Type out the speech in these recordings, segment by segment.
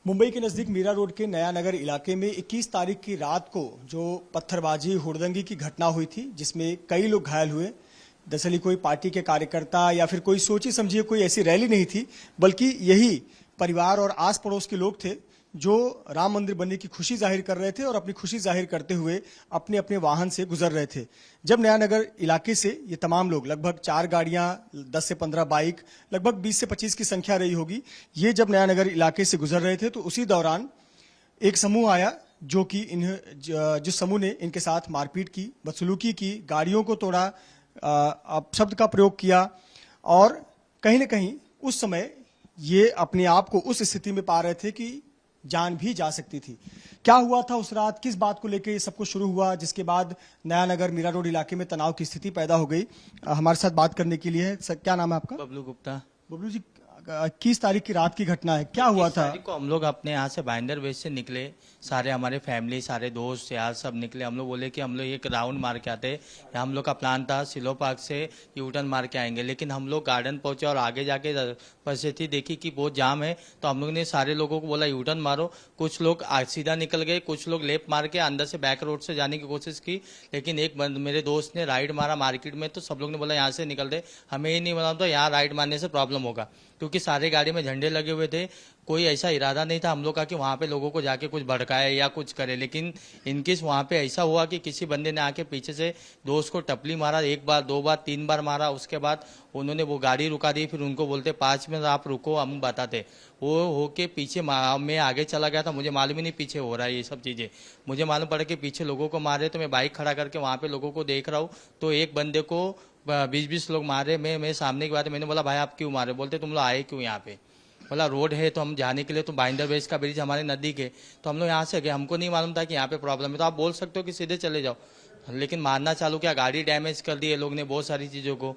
मुंबई के नजदीक मीरा रोड के नया नगर इलाके में 21 तारीख की रात को जो पत्थरबाजी हुड़दंगी की घटना हुई थी, जिसमें कई लोग घायल हुए। दरअसल ये कोई पार्टी के कार्यकर्ता या फिर कोई सोची समझिए कोई ऐसी रैली नहीं थी, बल्कि यही परिवार और आस पड़ोस के लोग थे जो राम मंदिर बनने की खुशी जाहिर कर रहे थे और अपनी खुशी जाहिर करते हुए अपने अपने वाहन से गुजर रहे थे। जब नया नगर इलाके से ये तमाम लोग, लगभग 4 गाड़ियां, 10 से 15 बाइक, लगभग 20 से 25 की संख्या रही होगी, ये जब नया नगर इलाके से गुजर रहे थे तो उसी दौरान एक समूह आया जो कि जिस समूह ने इनके साथ मारपीट की, बदसलूकी की, गाड़ियों को तोड़ा, अपशब्द का प्रयोग किया और कहीं ना कहीं उस समय ये अपने आप को उस स्थिति में पा रहे थे कि जान भी जा सकती थी। क्या हुआ था उस रात, किस बात को लेकर ये सब कुछ शुरू हुआ, जिसके बाद नया नगर मीरा रोड इलाके में तनाव की स्थिति पैदा हो गई। हमारे साथ बात करने के लिए सर, क्या नाम है आपका? बबलू गुप्ता। बबलू जी, 21 तारीख की रात की घटना है, क्या हुआ था? को हम लोग अपने यहाँ से भाईंदर बेस से निकले, सारे हमारे फैमिली, सारे दोस्त यार सब निकले। हम लोग बोले कि हम लोग एक राउंड मार के आते। हम लोग का प्लान था सिलो पार्क से यू टर्न मार के आएंगे, लेकिन हम लोग गार्डन पहुंचे और आगे जाके परिस्थिति देखी कि बहुत जाम है, तो हम लोग ने सारे लोगों को बोला यू टर्न मारो। कुछ लोग सीधा निकल गए, कुछ लोग लेफ्ट मार के अंदर से बैक रोड से जाने की कोशिश की, लेकिन एक मेरे दोस्त ने राइट मारा मार्केट में, तो सब लोग ने बोला यहाँ से निकल दे। हमें ये नहीं बोला तो यहाँ राइट मारने से प्रॉब्लम होगा, क्योंकि सारे गाड़ी में झंडे लगे हुए थे। कोई ऐसा इरादा नहीं था हम लोग का कि वहाँ पे लोगों को जाके कुछ भड़काए या कुछ करे, लेकिन इनकेस वहाँ पे ऐसा हुआ कि किसी बंदे ने आके पीछे से दोस्त को टपली मारा, 1 बार 2 बार 3 बार मारा। उसके बाद उन्होंने वो गाड़ी रुका दी, फिर उनको बोलते 5 मिनट आप रुको, हम बताते। वो होके पीछे मैं आगे चला गया था, मुझे मालूम ही नहीं पीछे हो रहा है ये सब चीज़ें। मुझे मालूम पड़ा कि पीछे लोगों को मारे, तो मैं बाइक खड़ा करके वहाँ पे लोगों को देख रहा हूँ, तो एक बंदे को 20-20 लोग मारे। मैं सामने की बात है, मैंने बोला भाई आप क्यों मारे? बोलते तुम लोग आए क्यों यहाँ पे? बोला रोड है तो हम जाने के लिए, तो भाईंदर बेस का ब्रिज हमारे नदी के, तो हम लोग यहाँ से गए। हमको नहीं मालूम था कि यहाँ पे प्रॉब्लम है, तो आप बोल सकते हो कि सीधे चले जाओ, लेकिन मारना चालू किया। गाड़ी डैमेज कर दी ये लोग ने, बहुत सारी चीज़ों को।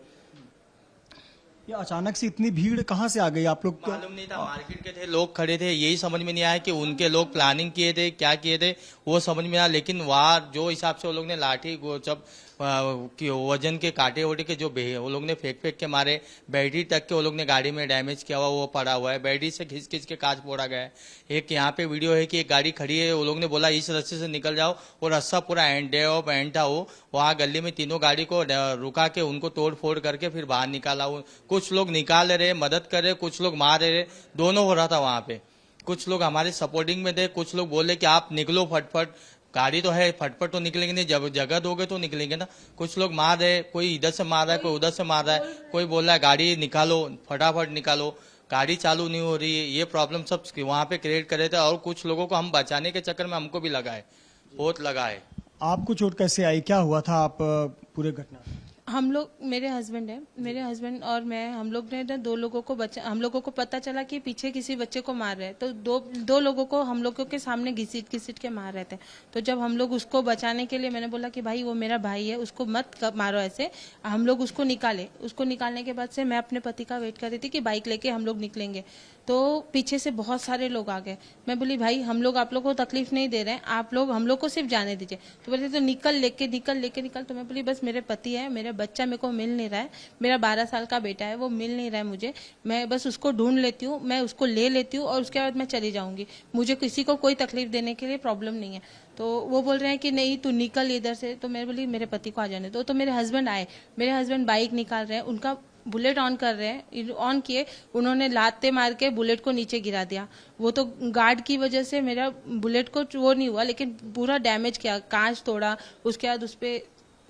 ये अचानक से इतनी भीड़ कहाँ से आ गई? आप लोग को मालूम नहीं था, मार्केट के थे लोग खड़े थे, यही समझ में नहीं आया कि उनके लोग प्लानिंग किए थे क्या किए थे, वो समझ में आया। लेकिन वहाँ जो हिसाब से वो लोग ने लाठी सब वजन के कांटे वोटे के जो वो लोग ने फेंक के मारे, बैटरी तक के वो लोग ने गाड़ी में डैमेज किया हुआ वो पड़ा हुआ है, बैटरी से खिंच के कांच फोड़ा गया है। एक यहाँ पे वीडियो है कि एक गाड़ी खड़ी है, वो लोग ने बोला इस रास्ते से निकल जाओ, और रास्ता पूरा एंड था वो। वहाँ गली में तीनों गाड़ी को रुका के उनको तोड़ फोड़ करके फिर बाहर निकाला। कुछ लोग निकाल रहे, मदद कर रहे, कुछ लोग मार रहे, दोनों हो रहा था वहाँ पे। कुछ लोग हमारे सपोर्टिंग में थे, कुछ लोग बोले कि आप निकलो फटफट, गाड़ी तो है, फटफट तो निकलेंगे नहीं, जब जगह दोगे तो निकलेंगे ना। कुछ लोग मार रहे, कोई इधर से मार रहा है, कोई उधर से मार रहा है, कोई बोल रहा है गाड़ी निकालो, फटाफट निकालो, गाड़ी चालू नहीं हो रही है। ये प्रॉब्लम सब वहाँ पे क्रिएट कर रहे थे, और कुछ लोगों को हम बचाने के चक्कर में हमको भी लगा है, बहुत लगा है। आपको चोट कैसे आई, क्या हुआ था? आप पूरे घटना हम लोग, मेरे हस्बैंड और मैं, हम लोग ने 2 लोगों को हम लोगों को पता चला कि पीछे किसी बच्चे को मार रहे हैं, तो दो लोगों को हम लोगों के सामने घसीट के मार रहे थे। तो जब हम लोग उसको बचाने के लिए, मैंने बोला कि भाई वो मेरा भाई है, उसको मत मारो ऐसे। हम लोग उसको निकाले, उसको निकालने के बाद से मैं अपने पति का वेट कर रही थी कि बाइक लेके हम लोग निकलेंगे, तो पीछे से बहुत सारे लोग आ गए। मैं बोली भाई हम लोग आप लोग को तकलीफ नहीं दे रहे हैं, आप लोग हम लोग को सिर्फ जाने दीजिए। तो बोले तो निकल। तो मैं बोली बस मेरे पति है, मेरा बच्चा मेरे को मिल नहीं रहा है, मेरा 12 साल का बेटा है, वो मिल नहीं रहा है मुझे, मैं बस उसको ढूंढ लेती हूँ, मैं उसको ले लेती हूँ और उसके बाद मैं चली जाऊंगी, मुझे किसी को कोई तकलीफ देने के लिए प्रॉब्लम नहीं है। तो वो बोल रहे हैं कि नहीं तू निकल इधर से। तो मैं बोली मेरे पति को आ जाने दो। तो मेरे हस्बैंड आए, मेरे हस्बैंड बाइक निकाल रहे हैं, उनका बुलेट ऑन कर रहे हैं, ऑन किए, उन्होंने लाते मार के बुलेट को नीचे गिरा दिया। वो तो गार्ड की वजह से मेरा बुलेट को वो नहीं हुआ, लेकिन पूरा डैमेज किया, कांच तोड़ा। उसके बाद उस पे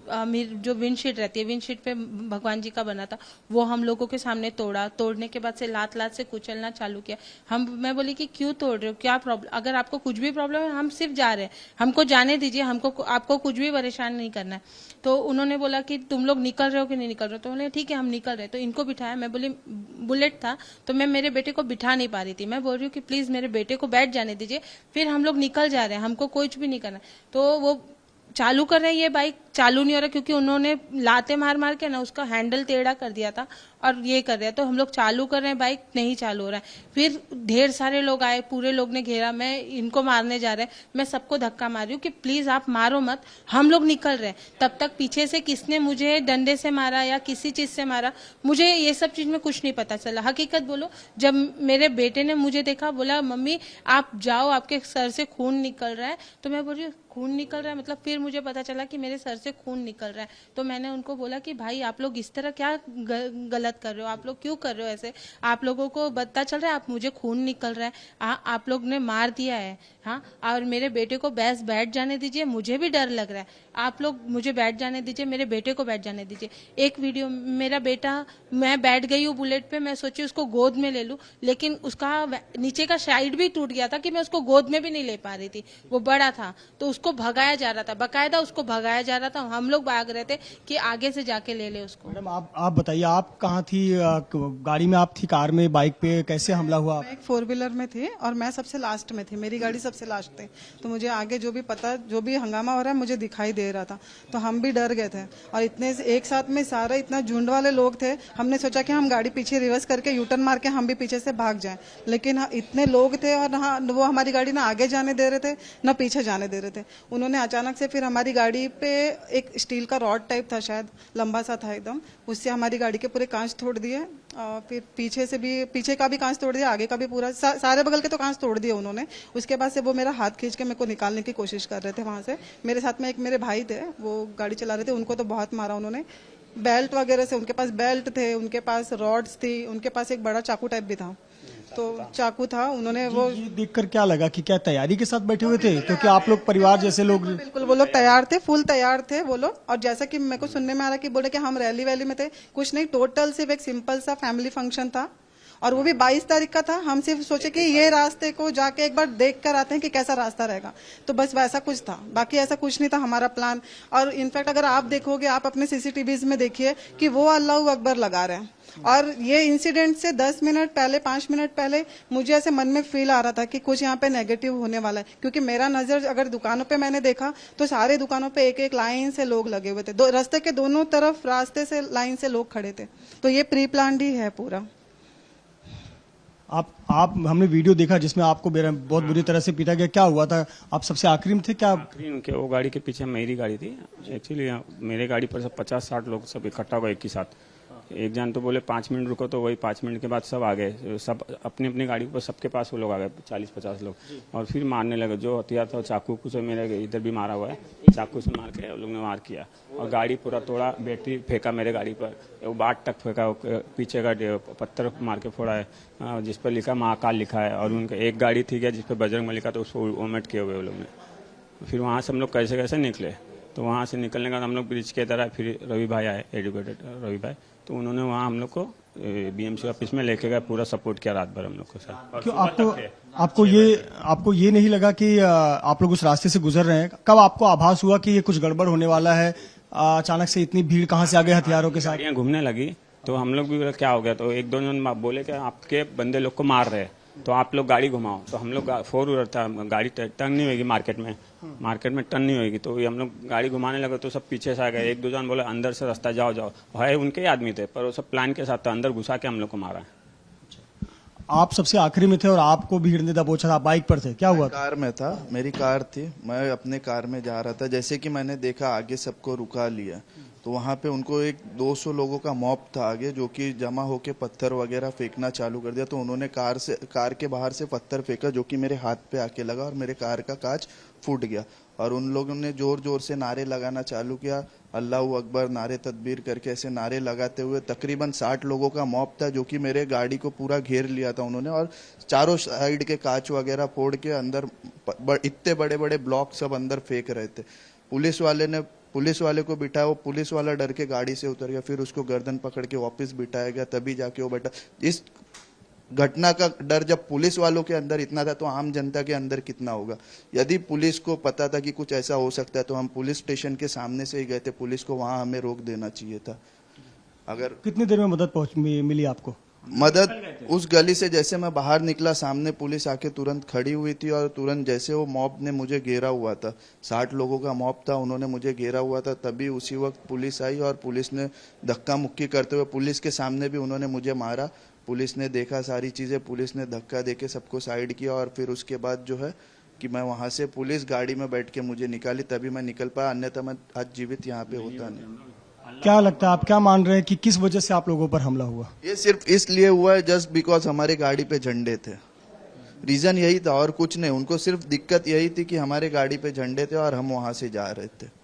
जो विंडशीट रहती है, विंडशीट पे भगवान जी का बना था, वो हम लोगों के सामने तोड़ा। तोड़ने के बाद से लात से कुचलना चालू किया। मैं बोली कि क्यों तोड़ रहे हो, क्या प्रॉब्लम? अगर आपको कुछ भी प्रॉब्लम है, हम सिर्फ जा रहे हैं, हमको जाने दीजिए, आपको कुछ भी परेशान नहीं करना है। तो उन्होंने बोला कि तुम लोग निकल रहे हो कि नहीं निकल रहे हो? तो बोले ठीक है हम निकल रहे। तो इनको बिठाया। मैं बोली बुलेट था तो मैं मेरे बेटे को बिठा नहीं पा रही थी, मैं बोल रही हूँ कि प्लीज मेरे बेटे को बैठ जाने दीजिए, फिर हम लोग निकल जा रहे हैं, हमको कुछ भी नहीं करना। तो वो चालू कर रहे हैं, ये बाइक चालू नहीं हो रहा, क्योंकि उन्होंने लाते मार के ना उसका हैंडल टेढ़ा कर दिया था और ये कर रहे हैं। तो हम लोग चालू कर रहे हैं, बाइक नहीं चालू हो रहा है। फिर ढेर सारे लोग आए, पूरे लोग ने घेरा, मैं इनको मारने जा रहे हैं, मैं सबको धक्का मार रही हूँ कि प्लीज आप मारो मत, हम लोग निकल रहे हैं। तब तक पीछे से किसने मुझे डंडे से मारा या किसी चीज से मारा, मुझे ये सब चीज में कुछ नहीं पता चला। हकीकत बोलो, जब मेरे बेटे ने मुझे देखा, बोला मम्मी आप जाओ, आपके सर से खून निकल रहा है, तो मैं बोल रही हूँ खून निकल रहा है मतलब, फिर मुझे पता चला कि मेरे सर से खून निकल रहा है। तो मैंने उनको बोला कि भाई आप लोग इस तरह क्या गलत कर रहे हो, आप लोग क्यों कर रहे हो ऐसे, आप लोगों को पता चल रहा है, आप मुझे खून निकल रहा है, आप लोग ने मार दिया है, हाँ, और मेरे बेटे को बस बैठ जाने दीजिए, मुझे भी डर लग रहा है, आप लोग मुझे बैठ जाने दीजिए, मेरे बेटे को बैठ जाने दीजिए। एक वीडियो, मेरा बेटा, मैं बैठ गई हूँ बुलेट पे, मैं सोची उसको गोद में ले लूं, लेकिन उसका नीचे का साइड भी टूट गया था कि मैं उसको गोद में भी नहीं ले पा रही थी, वो बड़ा था, तो उसको भगाया जा रहा था, बकायदा उसको भगाया जा रहा था, हम लोग भाग रहे थे कि आगे से जाके ले ले उसको। मैडम आप बताइए, आप कहाँ थी? गाड़ी में आप थी, कार में, बाइक पे, कैसे हमला हुआ? मैं एक 4 व्हीलर में थी और मैं सबसे लास्ट में थी, मेरी गाड़ी सबसे लास्ट थी। तो मुझे आगे जो भी हंगामा हो रहा है मुझे दिखाई दे रहा था, तो हम भी डर गए थे। और इतने एक साथ में सारे इतना झुंड वाले लोग थे, हमने सोचा कि हम गाड़ी पीछे रिवर्स करके यूटर्न मार के हम भी पीछे से भाग जाएं, लेकिन इतने लोग थे और वो हमारी गाड़ी ना आगे जाने दे रहे थे ना पीछे जाने दे रहे थे। उन्होंने अचानक से फिर हमारी गाड़ी पे एक स्टील का रॉड टाइप था, शायद लंबा सा था एकदम, उससे हमारी गाड़ी के पूरे कांच तोड़ दिए। फिर पीछे का भी कांच तोड़ दिया, आगे का भी पूरा, सारे बगल के तो कांच तोड़ दिए उन्होंने। उसके बाद से वो मेरा हाथ खींच के मेरे को निकालने की कोशिश कर रहे थे वहां से। मेरे साथ में एक मेरे भाई थे, वो गाड़ी चला रहे थे, उनको तो बहुत मारा उन्होंने, बेल्ट वगैरह से, उनके पास बेल्ट थे, उनके पास रॉड्स थी, उनके पास एक बड़ा चाकू टाइप भी था, तो चाकू था, उन्होंने वो ये देखकर क्या लगा कि क्या तैयारी के साथ बैठे हुए थे? क्योंकि आप लोग परिवार जैसे लोग। बिल्कुल वो लोग तैयार थे, फुल तैयार थे वो लोग। और जैसा कि मेरे को सुनने में आ रहा कि बोले कि हम रैली वैली में थे, कुछ नहीं, टोटल सिर्फ एक सिंपल सा फैमिली फंक्शन था, और वो भी 22 तारीख का था। हम सिर्फ सोचे कि ये रास्ते को जाके एक बार देख कर आते हैं कि कैसा रास्ता रहेगा, तो बस वैसा कुछ था, बाकी ऐसा कुछ नहीं था हमारा प्लान। और इनफैक्ट अगर आप देखोगे, आप अपने सीसीटीवीज में देखिए कि वो अल्लाह अकबर लगा रहे हैं। और ये इंसिडेंट से 10 मिनट पहले, 5 मिनट पहले मुझे ऐसे मन में फील आ रहा था कि कुछ यहाँ पे नेगेटिव होने वाला है, क्योंकि मेरा नजर अगर दुकानों पे मैंने देखा तो सारे दुकानों पे एक एक लाइन से लोग लगे हुए थे, रास्ते के दोनों तरफ रास्ते से लाइन से लोग खड़े थे, तो ये प्री प्लान ही है पूरा। आप हमने वीडियो देखा जिसमें आपको बहुत बुरी तरह से पीटा गया, क्या हुआ था? आप सबसे आखिरी में थे क्या? आखिरी उनके वो गाड़ी के पीछे मेरी गाड़ी थी एक्चुअली, मेरे गाड़ी पर सब 50-60 लोग सब इकट्ठा हो गए एक ही साथ। एक जन तो बोले 5 मिनट रुको, तो वही 5 मिनट के बाद सब आ गए, सब अपनी अपनी गाड़ी पर, सबके पास वो लोग आ गए, 40-50 लोग, और फिर मारने लगे। जो हथियार था चाकू से मेरे इधर भी मारा हुआ है, चाकू से मार के वो लोग ने वार किया और गाड़ी पूरा तोड़ा, बैटरी फेंका मेरे गाड़ी पर, वो बाट तक फेंका, पीछे का पत्थर मार के फोड़ा है जिस पर लिखा महाकाल लिखा है, और उनका एक गाड़ी थी क्या जिस पर बजरंग लिखा, तो उसको ओमिट किए हुए वो लोग ने। फिर वहाँ से हम लोग कैसे कैसे निकले, तो वहाँ से निकलने के बाद हम लोग ब्रिज के तरह, फिर रवि भाई आए, एडवोकेट रवि भाई, तो उन्होंने वहाँ हम लोग को बीएमसी ऑफिस में लेके गए, पूरा सपोर्ट किया रात भर हम लोग को सर। क्यों आपको ये नहीं लगा कि आप लोग उस रास्ते से गुजर रहे हैं? कब आपको आभास हुआ कि ये कुछ गड़बड़ होने वाला है? अचानक से इतनी भीड़ कहाँ से आ गए हथियारों के साथ? गाड़ियाँ घूमने लगी, तो हम लोग भी बोले क्या हो गया, तो एक दो जन बोले कि आपके बंदे लोग को मार रहे हैं, तो आप लोग गाड़ी घुमाओ। तो हम लोग 4 व्हीलर था, गाड़ी टर्न नहीं होगी मार्केट में टर्न नहीं होगी, तो हम लोग गाड़ी घुमाने लगे, तो सब पीछे से आ गए। एक दो जन बोले अंदर से रास्ता जाओ, है उनके ही आदमी थे, पर वो सब प्लान के साथ था, अंदर घुसा के हम लोग को मारा। आप सबसे आखिरी में थे और आपको भीड़ ने दबोचा था, आप बाइक पर थे, क्या हुआ? कार में था, मेरी कार थी, मैं अपने कार में जा रहा था। जैसे कि मैंने देखा आगे सबको रुका लिया, तो वहाँ पे उनको एक 200 लोगों का मॉब था आगे, जो कि जमा होके पत्थर वगैरह फेंकना चालू कर दिया। तो उन्होंने कार के बाहर से पत्थर फेंका, जो कि मेरे हाथ पे आके लगा और मेरे कार का कांच फूट गया। और उन लोगों ने जोर जोर से नारे लगाना चालू किया, अल्लाह अकबर, नारे तकबीर करके ऐसे नारे लगाते हुए। तकरीबन 60 लोगों का मॉब था, जो कि मेरे गाड़ी को पूरा घेर लिया था उन्होंने, और चारों साइड के कांच वगैरह फोड़ के अंदर इतने बड़े बड़े ब्लॉक सब अंदर फेंक रहे थे। पुलिस वाले को बिठाया, वो पुलिस वाला डर के गाड़ी से उतर गया, फिर उसको गर्दन पकड़ के वापस बिठाया गया, तभी जाके वो बैठा। इस घटना का डर जब पुलिस वालों के अंदर इतना था, तो आम जनता के अंदर कितना होगा। यदि पुलिस को पता था कि कुछ ऐसा हो सकता है, तो हम पुलिस स्टेशन के सामने से ही गए थे, पुलिस को वहां हमें रोक देना चाहिए था। अगर कितनी देर में मदद मिली आपको? मदद उस गली से जैसे मैं बाहर निकला, सामने पुलिस आके तुरंत खड़ी हुई थी और तुरंत जैसे वो मॉब ने मुझे घेरा हुआ था, 60 लोगों का मॉब था, उन्होंने मुझे घेरा हुआ था, तभी उसी वक्त पुलिस आई और पुलिस ने धक्का मुक्की करते हुए पुलिस के सामने भी उन्होंने मुझे मारा। पुलिस ने देखा सारी चीजें, पुलिस ने धक्का देके सबको साइड किया और फिर उसके बाद जो है कि मैं वहां से पुलिस गाड़ी में बैठ के मुझे निकाली, तभी मैं निकल पाया, अन्यथा मैं आज जीवित यहाँ पे होता नहीं। क्या लगता है, आप क्या मान रहे हैं कि किस वजह से आप लोगों पर हमला हुआ? ये सिर्फ इसलिए हुआ है जस्ट बिकॉज हमारे गाड़ी पे झंडे थे, रीजन यही था और कुछ नहीं। उनको सिर्फ दिक्कत यही थी कि हमारे गाड़ी पे झंडे थे और हम वहां से जा रहे थे।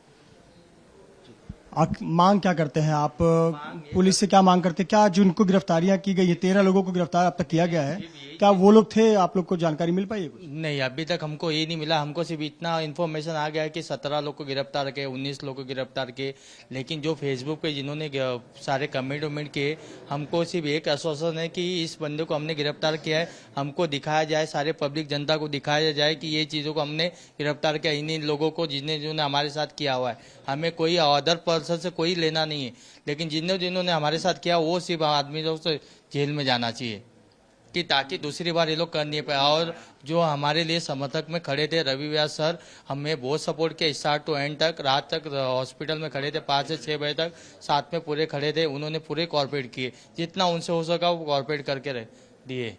आप मांग क्या करते हैं? आप पुलिस से क्या मांग करते हैं? क्या जिनको गिरफ्तारियां की गई है, 13 लोगों को गिरफ्तार अब तक किया गया है, क्या वो लोग थे? आप लोग को जानकारी मिल पाई है कुछ? नहीं, अभी तक हमको ये नहीं मिला। हमको सिर्फ इतना इन्फॉर्मेशन आ गया है कि 17 लोग को गिरफ्तार किए, 19 लोग को गिरफ्तार किए, लेकिन जो फेसबुक पे जिन्होंने सारे कमेंट वमेंट किए, हमको सिर्फ एक आश्वासन है कि इस बंदे को हमने गिरफ्तार किया है, हमको दिखाया जाए, सारे पब्लिक जनता को दिखाया जाए कि ये चीज़ों को हमने गिरफ्तार किया, इन्हीं लोगों को जिन्होंने हमारे साथ किया हुआ है। हमें कोई अदर पर्सन से कोई लेना नहीं है, लेकिन जिन्होंने हमारे साथ किया वो सिर्फ आदमी लोग से जेल में जाना चाहिए कि ताकि दूसरी बार ये लोग कर नहीं पाए। और जो हमारे लिए समर्थक में खड़े थे, रवि व्यास सर, हमें बहुत सपोर्ट किया स्टार्ट टू एंड तक। रात तक हॉस्पिटल में खड़े थे, 5 से 6 बजे तक साथ में पूरे खड़े थे। उन्होंने पूरे कॉर्पोरेट किए, जितना उनसे हो सका वो कॉर्पोरेट करके दिए।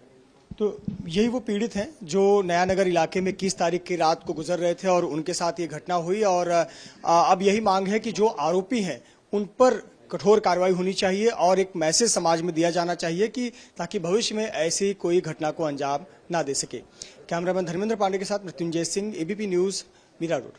तो यही वो पीड़ित हैं जो नया नगर इलाके में 21 तारीख की रात को गुजर रहे थे और उनके साथ ये घटना हुई। और अब यही मांग है कि जो आरोपी हैं उन पर कठोर कार्रवाई होनी चाहिए और एक मैसेज समाज में दिया जाना चाहिए कि ताकि भविष्य में ऐसी कोई घटना को अंजाम ना दे सके। कैमरामैन धर्मेंद्र पांडे के साथ Mrityunjay Singh, ABP news, Mira road.